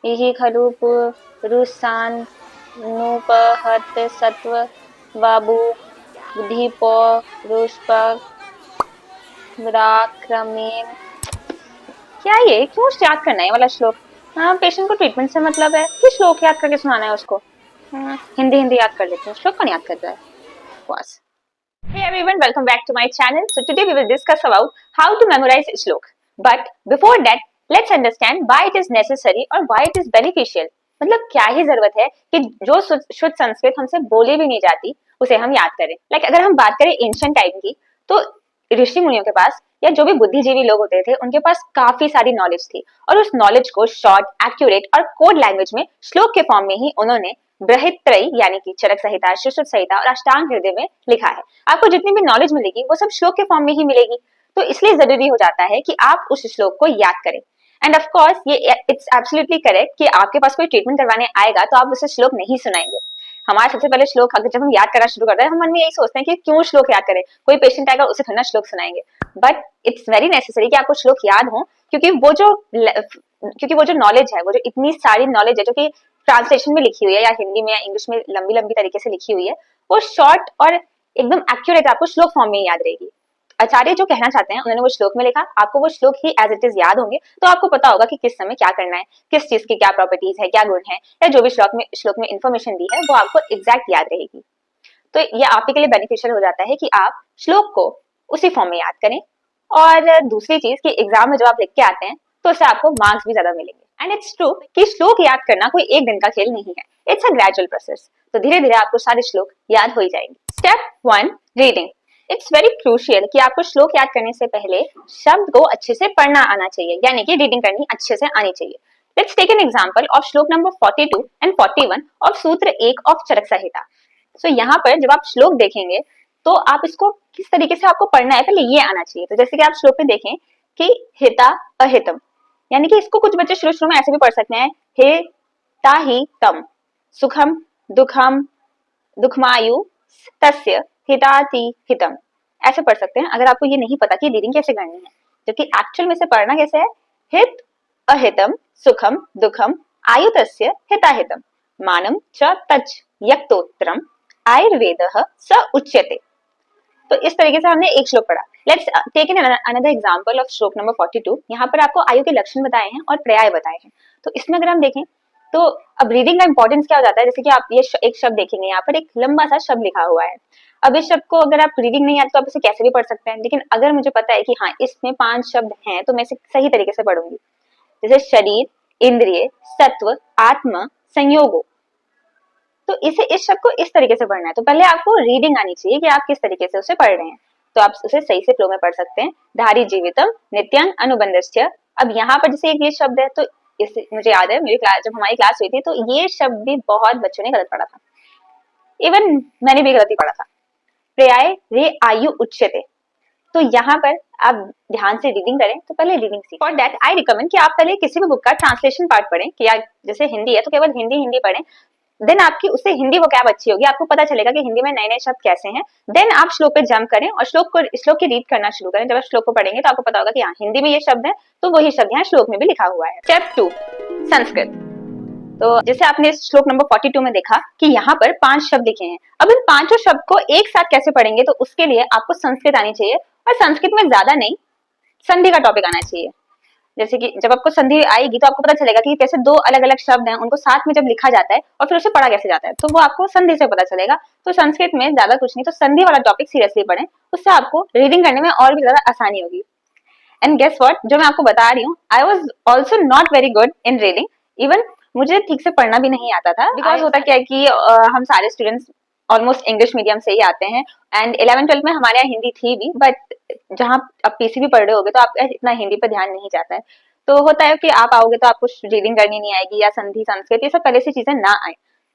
इहि खलु पुरुषानुपहत सत्व बाबू बुद्धि पौरुषपराक्रमेण। क्या ये क्यों याद करना है ये वाला श्लोक? हाँ, पेशेंट को ट्रीटमेंट से मतलब है कि श्लोक याद करके सुनाना है उसको। हिंदी हिंदी याद कर लेते हैं, श्लोक कौन याद कर रहा है? बस। Hey everyone, welcome back to my channel. So today we will discuss about how to memorize श्लोक. But before that, let's understand why it is necessary और why it is beneficial. मतलब क्या ही जरूरत है कि जो शुद्ध संस्कृत हमसे बोली भी नहीं जाती उसे हम याद करें. अगर हम बात करें एंशिएंट टाइम की, तो ऋषि मुनियों के पास या जो भी बुद्धिजीवी लोग होते थे उनके पास काफी सारी नॉलेज थी और उस नॉलेज को शॉर्ट, एक्यूरेट और कोड लैंग्वेज में श्लोक के फॉर्म में ही उन्होंने बृहत्त्रयी यानी कि चरक संहिता, सुश्रुत संहिता और अष्टांग हृदय में लिखा है. आपको जितनी भी नॉलेज मिलेगी वो सब श्लोक के फॉर्म में ही मिलेगी. तो इसलिए जरूरी हो जाता है कि आप उस श्लोक को याद करें. एंड ऑफ कोर्स ये इट्स एब्सोल्युटली करेक्ट कि आपके पास कोई ट्रीटमेंट करवाने आएगा तो आप उसे श्लोक नहीं सुनाएंगे. हमारा सबसे पहले श्लोक अगर जब हम याद करना शुरू करते हैं हम मन में यही सोचते हैं कि क्यों श्लोक याद करें, कोई पेशेंट आएगा उसे थोड़ा श्लोक सुनाएंगे. बट इट्स वेरी नेसेसरी कि आपको श्लोक याद हो, क्योंकि वो जो नॉलेज है, वो जो इतनी सारी नॉलेज है जो कि ट्रांसलेशन में लिखी हुई है या हिंदी में या इंग्लिश में लंबी लंबी तरीके से लिखी हुई है, वो शॉर्ट और एकदम एक्यूरेट आपको श्लोक फॉर्म में याद रहेगी. आचार्य जो कहना चाहते हैं उन्होंने वो श्लोक में लिखा, आपको वो श्लोक ही एज इट इज याद होंगे तो आपको पता होगा कि किस समय क्या करना है, किस चीज की क्या प्रॉपर्टीज है, क्या गुण है, या जो भी श्लोक में इन्फॉर्मेशन दी है वो आपको एग्जैक्ट याद रहेगी. तो ये आप ही के लिए बेनिफिशियल हो जाता है कि आप श्लोक को उसी फॉर्म में याद करें. और दूसरी चीज कि एग्जाम में जब आप लिख के आते हैं तो उससे आपको मार्क्स भी ज्यादा मिलेंगे. एंड इट्स ट्रू कि श्लोक याद करना कोई एक दिन का खेल नहीं है, इट्स अ ग्रेजुअल प्रोसेस. तो धीरे धीरे आपको सारे श्लोक याद हो ही जाएंगे. Step 1, reading. It's very crucial कि आपको श्लोक याद करने से पहले शब्द को अच्छे से पढ़ना आना चाहिए, यानी कि रीडिंग करनी अच्छे से आनी चाहिए. Let's take an example of shloka number 42 and 41 of sutra 1 of चरक संहिता. सो यहाँ पर जब आप श्लोक देखेंगे तो आप इसको किस तरीके से आपको पढ़ना है पहले ये आना चाहिए. तो जैसे कि आप श्लोक में देखें कि हिता अहितम, यानी कि इसको कुछ बच्चे शुरू शुरू में ऐसे भी पढ़ सकते हैं, हे ता ही तम, सुखम दुखम दुखमायु तस्य हिताति हितम, ऐसे पढ़ सकते हैं. अगर आपको ये नहीं पता कि रीडिंग कैसे करनी है, जबकि एक्चुअल में से पढ़ना कैसे है, हित अहितम सुखम दुखम आयुतस्य हिताहितम मानम च तच यक्तोत्रम आयुर्वेदः स उच्यते. तो इस तरीके से हमने एक श्लोक पढ़ा. Let's take an another example of shloka number 42. यहाँ पर आपको आयु के लक्षण बताए हैं और पर्याय बताए हैं. तो इसमें अगर हम देखें तो अब रीडिंग का इंपॉर्टेंस क्या हो जाता है, जैसे कि आप ये एक शब्द देखेंगे, यहाँ पर एक लंबा सा शब्द लिखा हुआ है. अब इस शब्द को अगर आप रीडिंग नहीं आती तो आप इसे कैसे भी पढ़ सकते हैं, लेकिन अगर मुझे पता है कि हाँ इसमें 5 शब्द हैं तो मैं इसे सही तरीके से पढ़ूंगी. जैसे शरीर, इंद्रिय, सत्व, आत्म, संयोगो. तो इस शब्द को इस तरीके से पढ़ना है. तो पहले आपको रीडिंग आनी चाहिए कि आप किस तरीके से उसे पढ़ रहे हैं, तो आप उसे सही से फ्लो में पढ़ सकते हैं. धारी जीवितम नित्यं अनुबंधस्य. अब यहाँ पर जैसे एक ये शब्द है, तो इसे मुझे याद है मेरी क्लास जब हमारी क्लास हुई थी तो ये शब्द भी बहुत बच्चों ने गलत पढ़ा था, इवन मैंने भी गलती पढ़ा था. पर्याय रे आयु उच्यते. तो यहाँ पर आप ध्यान से रीडिंग करें, तो पहले रीडिंग सीखें. फॉर दैट आई रिकमेंड कि आप पहले किसी भी बुक का ट्रांसलेशन पार्ट पढ़ें, कि जैसे हिंदी है तो केवल हिंदी हिंदी पढ़ें. देन आपकी उससे हिंदी वोकैब अच्छी होगी, आपको पता चलेगा कि हिंदी में नए नए शब्द कैसे हैं. देन आप श्लोक पे जंप करें और श्लोक की रीड करना शुरू करें. जब आप श्लोक को पढ़ेंगे तो आपको पता होगा कि हाँ हिंदी में ये शब्द है तो वही शब्द यहाँ श्लोक में भी लिखा हुआ है. स्टेप 2, संस्कृत. तो जैसे आपने श्लोक नंबर 42 में देखा कि यहाँ पर 5 शब्द लिखे हैं. अब इन 5 शब्द को एक साथ कैसे पढ़ेंगे, तो उसके लिए आपको संस्कृत आनी चाहिए. और संस्कृत में ज्यादा नहीं, संधि का टॉपिक आना चाहिए. जैसे कि जब आपको संधि आएगी तो आपको पता चलेगा कि कैसे 2 अलग अलग शब्द हैं उनको साथ में जब लिखा जाता है और फिर उसे पढ़ा कैसे जाता है, तो वो आपको संधि से पता चलेगा. तो संस्कृत में ज्यादा कुछ नहीं, तो संधि वाला टॉपिक सीरियसली पढ़ें, उससे आपको रीडिंग करने में और भी ज्यादा आसानी होगी. एंड गेस व्हाट, जो मैं आपको बता रही हूँ, I was also not very good in reading. Even मुझे ठीक से पढ़ना भी नहीं आता था, बिकॉज होता क्या है कि हम सारे स्टूडेंट्स ऑलमोस्ट इंग्लिश मीडियम से ही आते हैं. एंड 11th-12th में हमारे यहाँ हिंदी थी भी, बट जहाँ आप पीसीबी पढ़ रहे होगे तो आपका इतना हिंदी पर ध्यान नहीं जाता है. तो होता है कि आप आओगे तो आपको रीडिंग करनी नहीं आएगी, या संधि संस्कृत ये सब पहले से चीजें ना आए.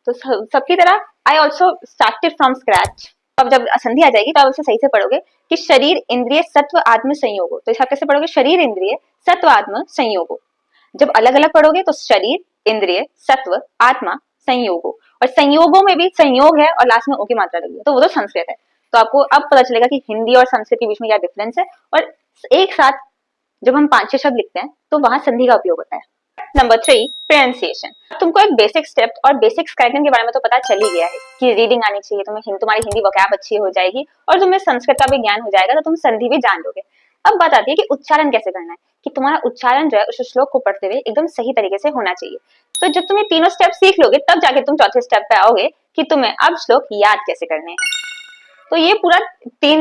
तो सबकी तरह I also started from scratch. अब जब संधि आ जाएगी तो आप उसे सही से पढ़ोगे कि शरीर इंद्रिय सत्व आत्म संयोगो. तो इसे आप कैसे पढ़ोगे, शरीर इंद्रिय सत्व आत्म संयोगो. जब अलग अलग पढ़ोगे तो शरीर इंद्रिय सत्व आत्मा संयोगो, और संयोगों में भी संयोग है और लास्ट में ओ की मात्रा लगी है, तो वो तो संस्कृत है. तो आपको अब पता चलेगा कि हिंदी और संस्कृत के बीच में क्या डिफरेंस है. और एक साथ जब हम 5-6 शब्द लिखते हैं तो वहां संधि का उपयोग होता है. Number 3, pronunciation. तुमको एक बेसिक स्टेप और बेसिक स्केलेटन के बारे में तो पता चल ही गया है कि रीडिंग आनी चाहिए, तुम्हारी हिंदी वोकैब अच्छी हो जाएगी और तुम्हें संस्कृत का भी ज्ञान हो जाएगा, तो तुम संधि भी जान लोगे। अब बात आती है कि उच्चारण कैसे करना है, कि तुम्हारा उच्चारण जो है उस श्लोक को पढ़ते हुए एकदम सही तरीके से होना चाहिए। तो जब तुम ये तीनों स्टेप सीख लोगे तब जाके तुम चौथे स्टेप पे आओगे कि तुम्हें अब श्लोक याद कैसे करने हैं। तो ये पूरा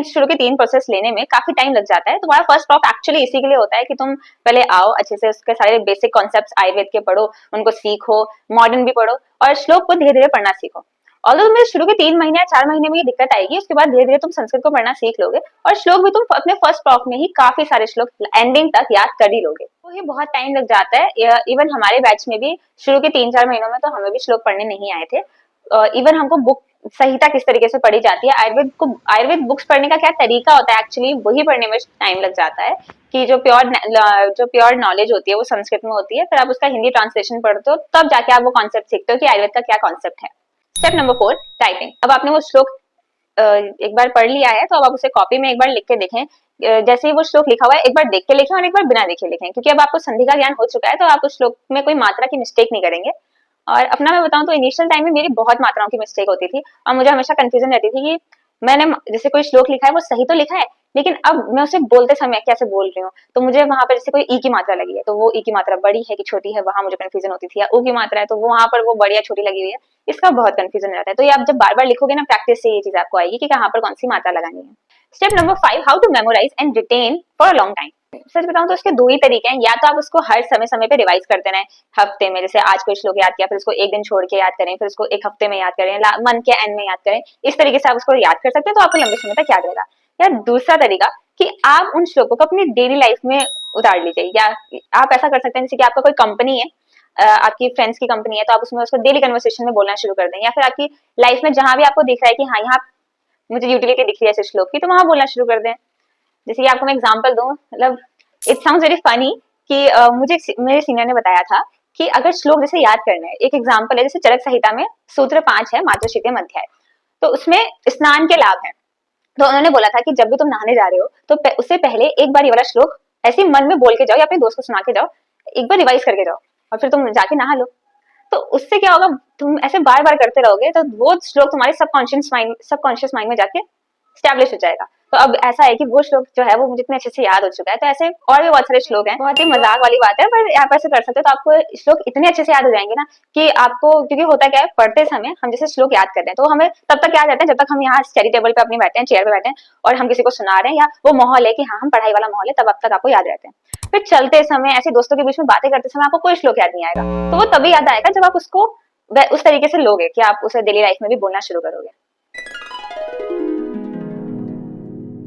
शुरू के 3 प्रोसेस लेने में काफी टाइम लग जाता है। तुम्हारा फर्स्ट प्रॉप एक्चुअली इसी के लिए होता है कि तुम पहले आओ, अच्छे से उसके सारे बेसिक कॉन्सेप्ट्स आयुर्वेद के पढ़ो, उनको सीखो, मॉडर्न भी पढ़ो और श्लोक को धीरे धीरे पढ़ना सीखो। ऑल्दो तुम्हें शुरू के 3 महीने या 4 महीने में ये दिक्कत आएगी, उसके बाद धीरे धीरे तुम संस्कृत को पढ़ना सीख लोगे और श्लोक भी तुम अपने फर्स्ट प्रॉप में ही काफी सारे श्लोक एंडिंग तक याद कर ही लोगे। तो ये बहुत टाइम लग जाता है। इवन हमारे बैच में भी शुरू के 3-4 महीनों में तो हमें भी श्लोक पढ़ने नहीं आए थे। इवन हमको बुक संहिता किस तरीके से पढ़ी जाती है, आयुर्वेद बुक्स पढ़ने का क्या तरीका होता है एक्चुअली वही पढ़ने में टाइम लग जाता है, कि जो प्योर नॉलेज होती है वो संस्कृत में होती है, फिर आप उसका हिंदी ट्रांसलेशन पढ़ते हो तब जाके आप वो कॉन्सेप्ट सीखते हो कि आयुर्वेद का क्या कॉन्सेप्ट है। Step number 4, typing. अब आपने वो श्लोक एक बार पढ़ लिया है तो अब आप उसे कॉपी में एक बार लिख के देखें। जैसे ही वो श्लोक लिखा हुआ है एक बार देख के लिखें और एक बार बिना देखे लिखें, क्योंकि अब आपको संधि का ज्ञान हो चुका है तो आप उस श्लोक में कोई मात्रा की मिस्टेक नहीं करेंगे। और अपना मैं बताऊं तो इनिशियल टाइम में मेरी बहुत मात्राओं की मिस्टेक होती थी और मुझे हमेशा कंफ्यूजन रहती थी कि मैंने जैसे कोई श्लोक लिखा है वो सही तो लिखा है, लेकिन अब मैं उसे बोलते समय कैसे बोल रही हूँ, तो मुझे वहां पर जैसे कोई ई की मात्रा लगी है तो वो ई की मात्रा बड़ी है कि छोटी है, वहां मुझे कंफ्यूजन होती थी, या ऊ की मात्रा है तो वो वहां पर वो बड़ी या छोटी लगी हुई है, इसका बहुत कंफ्यूजन रहता है। तो ये आप जब बार बार लिखोगे ना प्रैक्टिस से ये चीज आपको आएगी कि कहाँ पर कौन सी मात्रा लगानी है। Step number 5, how to memorize and retain for a long time. सच बताऊं तो इसके 2 ही तरीके हैं, या तो आप उसको हर समय समय पे रिवाइज करते रहें, हफ्ते में जैसे आज कोई श्लोक याद किया फिर उसको एक दिन छोड़ के याद करें, फिर उसको एक हफ्ते में याद करें, मंथ के एंड में याद करें, इस तरीके से आप उसको याद कर सकते हैं तो आपको लंबे समय तक याद रहेगा। या दूसरा तरीका कि आप उन श्लोकों को अपनी डेली लाइफ में उतार लीजिए, या आप ऐसा कर सकते हैं जैसे कि आपका कोई कंपनी है, आपकी फ्रेंड्स की कंपनी है, तो आप उसमें उसको डेली कन्वर्सेशन में बोलना शुरू कर दें, या फिर आपकी लाइफ में जहां भी आपको दिख रहा है कि हाँ यहाँ मुझे यूटिलिटी दिख रही है इस श्लोक की, तो वहां बोलना शुरू कर दें। जैसे कि आपको मैं एग्जांपल दूं, मतलब इट साउंड्स वेरी फनी कि मुझे मेरे सीनियर ने बताया था कि अगर श्लोक जैसे याद करना है, एक एग्जांपल है जैसे चरक संहिता में सूत्र 5 है मातृशीतम अध्याय, तो उसमें स्नान के लाभ है। तो उन्होंने बोला था कि जब भी तुम नहाने जा रहे हो तो उससे पहले एक बार ये वाला श्लोक ऐसे मन में बोल के जाओ या अपने दोस्त को सुना के जाओ, एक बार रिवाइज करके जाओ और फिर तुम जाके नहा लो। तो उससे क्या होगा, तुम ऐसे बार बार करते रहोगे तो वो श्लोक तुम्हारे सबकॉन्शियस माइंड में जाके स्टैब्लिश हो जाएगा। तो अब ऐसा है कि वो श्लोक जो है वो मुझे इतने अच्छे से याद हो चुका है। तो ऐसे और भी बहुत सारे श्लोक हैं, बहुत ही मजाक वाली बात है पर आप ऐसे कर सकते हो तो आपको श्लोक इतने अच्छे से याद हो जाएंगे ना कि आपको, क्योंकि होता क्या है पढ़ते समय हम जैसे श्लोक याद कर रहे हैं तो हमें तब तक याद रहता है जब तक हम यहाँ स्टडी टेबल पे अपनी बैठे हैं, चेयर पे बैठे हैं और हम किसी को सुना रहे हैं या वो माहौल है कि हाँ हम पढ़ाई वाला माहौल है, तब अब तक आपको याद रहते हैं। फिर चलते समय ऐसे दोस्तों के बीच में बातें करते समय आपको कोई श्लोक याद नहीं आएगा, तो वो तभी याद आएगा जब आप उसको उस तरीके से लोगे कि आप उसे डेली लाइफ में भी बोलना शुरू करोगे।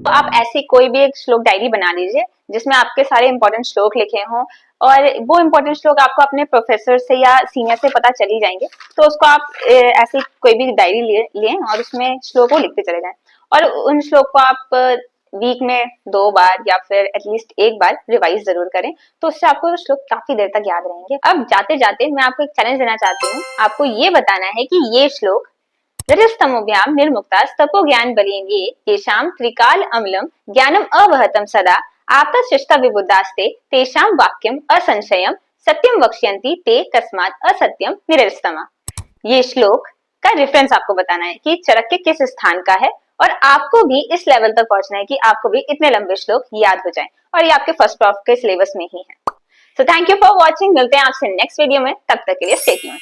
तो आप ऐसी कोई भी एक श्लोक डायरी बना लीजिए जिसमें आपके सारे इंपॉर्टेंट श्लोक लिखे हों, और वो इंपॉर्टेंट श्लोक आपको अपने प्रोफेसर से या सीनियर से पता चल ही जाएंगे, तो उसको आप ऐसी कोई भी डायरी लिए और उसमें श्लोक को लिखते चले जाएं और उन श्लोक को आप वीक में 2 बार या फिर एटलीस्ट 1 बार रिवाइज जरूर करें, तो उससे आपको श्लोक काफी देर तक याद रहेंगे। अब जाते जाते मैं आपको एक चैलेंज देना चाहती हूँ, आपको ये बताना है कि ये श्लोक रजस्तमोभ्याम निर्मुक्ता तपो ज्ञान बलिंगे येषाम त्रिकाल अम्लम ज्ञानम अवहतम सदा आपतशिष्टा विबुद्धास्ते तेषाम वाक्यम असंशयम सत्यम वक्ष्यन्ति ते तस्मात् असत्यम निरस्तमा। ये श्लोक का रेफरेंस आपको बताना है कि चरक के किस स्थान का है और आपको भी इस लेवल तक पहुंचना है कि आपको भी इतने लंबे श्लोक याद हो जाएं, और ये आपके फर्स्ट प्रॉफ के सिलेबस में ही है। So thank you for watching, मिलते हैं आपसे नेक्स्ट वीडियो में, तब तक के लिए स्टे ट्यून्ड।